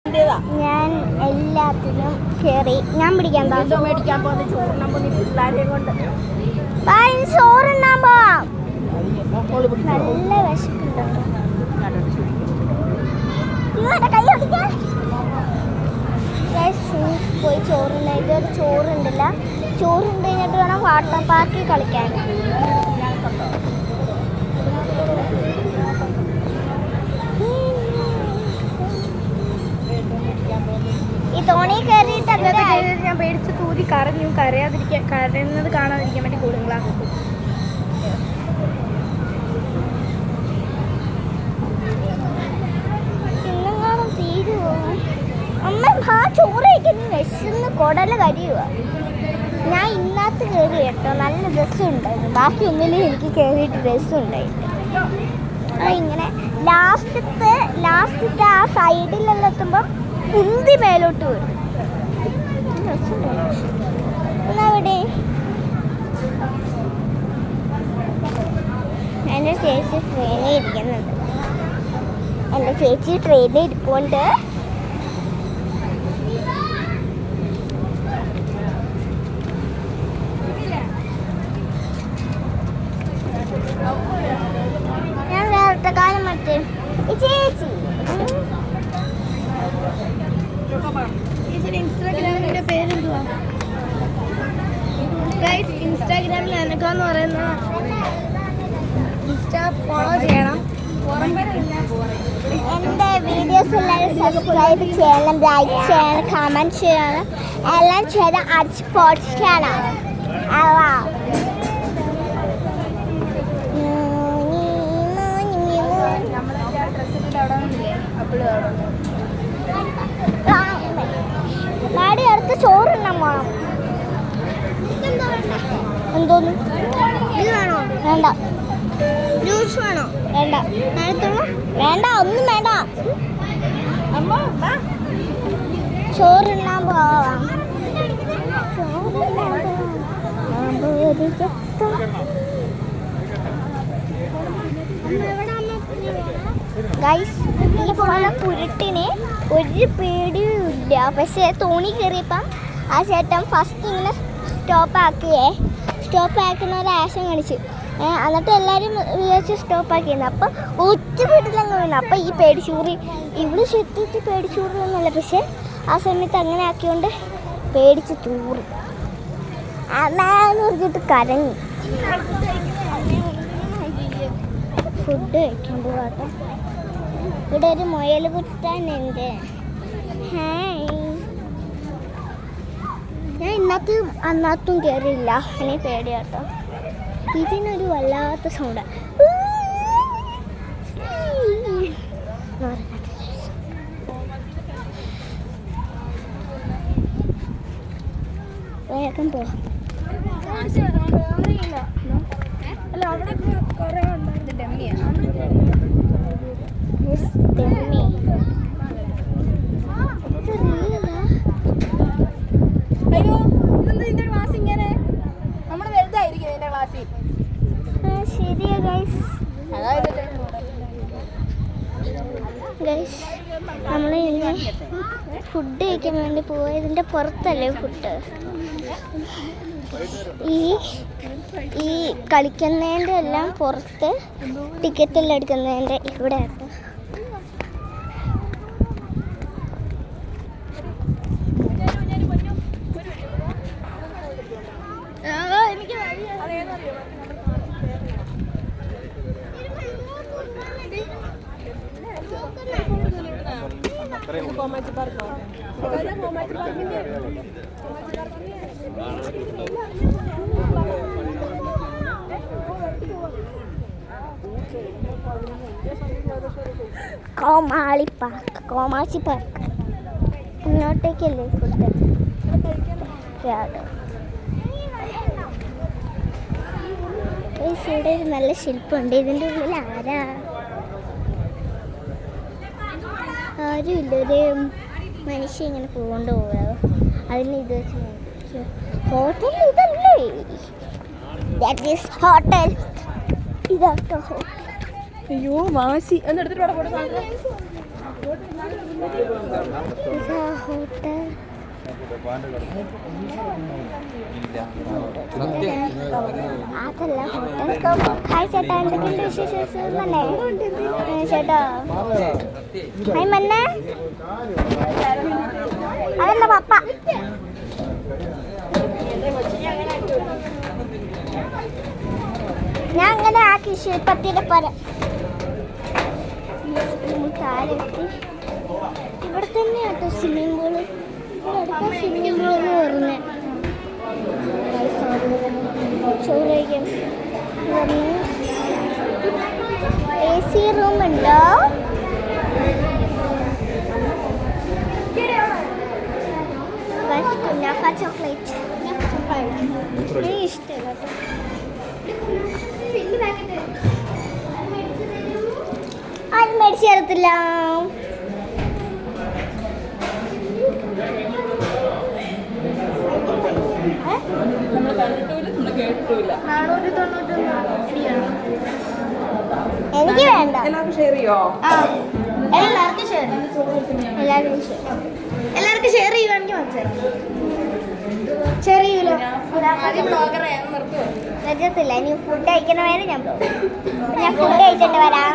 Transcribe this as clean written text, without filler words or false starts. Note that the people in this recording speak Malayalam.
ഞാൻ എല്ലാത്തിനും കയറി. ഞാൻ പിടിക്കാൻ മേടിക്കാൻ പോകുന്ന ചോറിനാൻ പോകുന്ന പിള്ളേരെയും കൊണ്ട് ചോറുണ്ണാൻ പോവാം. നല്ല വിശക്കുണ്ടോ? പോയി ചോറുണ്ട. ഇതൊരു ചോറുണ്ടില്ല. ചോറുണ്ട് കഴിഞ്ഞിട്ട് വേണം വാട്ടർ പാർക്കിൽ കളിക്കാൻ. ഈ തോണി കയറിയിട്ട് ഞാൻ പേടിച്ച് തൂതി കരഞ്ഞു. കരയുന്നത് കാണാതിരിക്കാൻ വേണ്ടി കൂടുങ്ങളാ. ഇന്നെങ്ങാനും തീരുവോ? അമ്മ ആ ചോറ് കഴിക്കുന്ന വിശന്ന് കുടല കരിയുക. ഞാൻ ഇന്നത്തെ കയറി കേട്ടോ. നല്ല രസമുണ്ടായിരുന്നു. ബാക്കി ഒന്നിലും എനിക്ക് കയറിയിട്ട് രസമുണ്ടായില്ല. ഇങ്ങനെ ലാസ്റ്റത്തെ ആ സൈഡിലെല്ലാം എത്തുമ്പം ഉന്തി മേലോട്ട് വരും. അവിടെ എൻ്റെ ചേച്ചി ട്രെയിനിൽ ഇരിക്കുന്നുണ്ട്. എൻ്റെ ചേച്ചി ട്രെയിനിൽ ഇരിപ്പുണ്ട്. ഞാൻ നേരത്തെ കാലം മറ്റേ ചേച്ചി ഇൻസ്റ്റാഗ്രാമിന്റെ പേരെന്തുവാ? ഇൻസ്റ്റാഗ്രാമിൽ എനക്കാന്ന് പറയുന്ന ഇൻസ്റ്റാ ഫോളോ ചെയ്യണം. എൻ്റെ വീഡിയോസ് എല്ലാവരും സബ്സ്ക്രൈബ് ചെയ്യണം, ലൈക്ക് ചെയ്യണം, കമൻറ്റ് ചെയ്യണം. എല്ലാം ചെയ്ത് അടിച്ച് പൊട്ടിക്കണം. മാടി അടുത്ത് ചോറുണ്ണാൻ പോണം. എന്തോന്നു? ഇത് വേണോ? വേണ്ട. ജ്യൂസ് വേണോ? വേണ്ട. വേണ്ട, ഒന്നും വേണ്ട. ചോറുണ്ണാൻ പോവാം. ഗൈസ്, ഈ പോണ കുരുട്ടിന് ഒരു പേടിയും ഇല്ല. പക്ഷേ തോണി കയറിയപ്പം ആ ചേട്ടൻ ഫസ്റ്റ് ഇങ്ങനെ സ്റ്റോപ്പ് ആക്കുന്ന ഒരു ആശം കാണിച്ചു. എന്നിട്ട് എല്ലാവരും വിചാരിച്ച് സ്റ്റോപ്പാക്കിയിരുന്നു. അപ്പം ഒറ്റ വീട്ടിലങ്ങ് വീണു. അപ്പം ഈ പേടിച്ചൂറി ഇവിടെ ശെത്തിയിട്ട് പേടിച്ചൂറിയൊന്നുമല്ല. പക്ഷെ ആ സമയത്ത് അങ്ങനെ ആക്കിയോണ്ട് പേടിച്ച് തൂറി അന്നാന്ന് പറഞ്ഞിട്ട് കരഞ്ഞു. ഫുഡ് കഴിക്കാൻ പോവാട്ടോ. ഇവിടെ ഒരു മുയൽ കുട്ടാനുണ്ട്. ഹായ്. ഞാൻ അന്നത്തും കയറിയില്ല. എനിക്ക് പേടിയാട്ടോ. ഇതിനൊരു വല്ലാത്ത സൗണ്ടാണ്. വേഗം പോവാം. അയ്യോ, നിന്റെ ക്ലാസ് ഇങ്ങനെ നമ്മുടെ വലുതായിരിക്കും നിന്റെ ക്ലാസ്സിൽ. ശരിയാ ഗൈസ്. നമ്മൾ ഇന്ന് ഫുഡ് കഴിക്കാൻ വേണ്ടി പോയതിൻ്റെ പുറത്തല്ലേ ഫുഡ്. ഈ കളിക്കുന്നതിൻ്റെ എല്ലാം പുറത്ത് ടിക്കറ്റെല്ലാം എടുക്കുന്നതിൻ്റെ ഇവിടെ ആട്ടോ. കോമാച്ചി പാർക്ക് ഇങ്ങോട്ടേക്കല്ലേ ഫുഡ്. ഇവിടെ ഒരു നല്ല ശില്പമുണ്ട്. ഇതിൻ്റെ ഉള്ളിൽ ആരും ഇല്ല. ഒരു മനുഷ്യൻ ഇങ്ങനെ പോകൊണ്ട് പോകാവോ. അതിന് ഇത് വെച്ച് ഹോട്ടൽ ഇതല്ലേ? That is hotel. ഇതാട്ടോ ഹോട്ടൽ. അയ്യോ വാശി. ഹോട്ടൽ അതല്ല ഹോട്ടൽ. ഹായ് ചേട്ടാ, എന്തൊക്കെയുണ്ട് വിശേഷം? അല്ലേ ചേട്ടാ? ഹായ് മന്നെ, അതല്ല പപ്പ. ഞാൻ അങ്ങനെ ആക്കി ശില്പത്തിൻ്റെ പര താഴെത്തി. ഇവിടെ തന്നെ കേട്ടോ സ്വിമ്മിംഗ് പൂള്. അടുത്ത സ്വിമ്മിംഗ് പൂൾ എന്ന് പറഞ്ഞ് ചോറ് കഴിക്കാൻ AC റൂം ഉണ്ടോ? കുനാഫ ചോക്ലേറ്റ് എനിക്ക് ഇഷ്ടമല്ല കേട്ടോ. ആരും മേടിച്ചു തരത്തില്ല. എനിക്ക് വേണ്ട. എല്ലാവർക്കും ഷെയർ ചെയ്യോ? എല്ലാവർക്കും ഷെയർ. എല്ലാവർക്കും ഷെയർ ചെയ്യുവാണെങ്കിൽ ഷെയർ ചെയ്യൂലോ. രജത്തില്ല. ഇനി ഫുഡ് കഴിക്കണ വരെ ഞാൻ ഫുഡ് കഴിച്ചിട്ട് വരാം.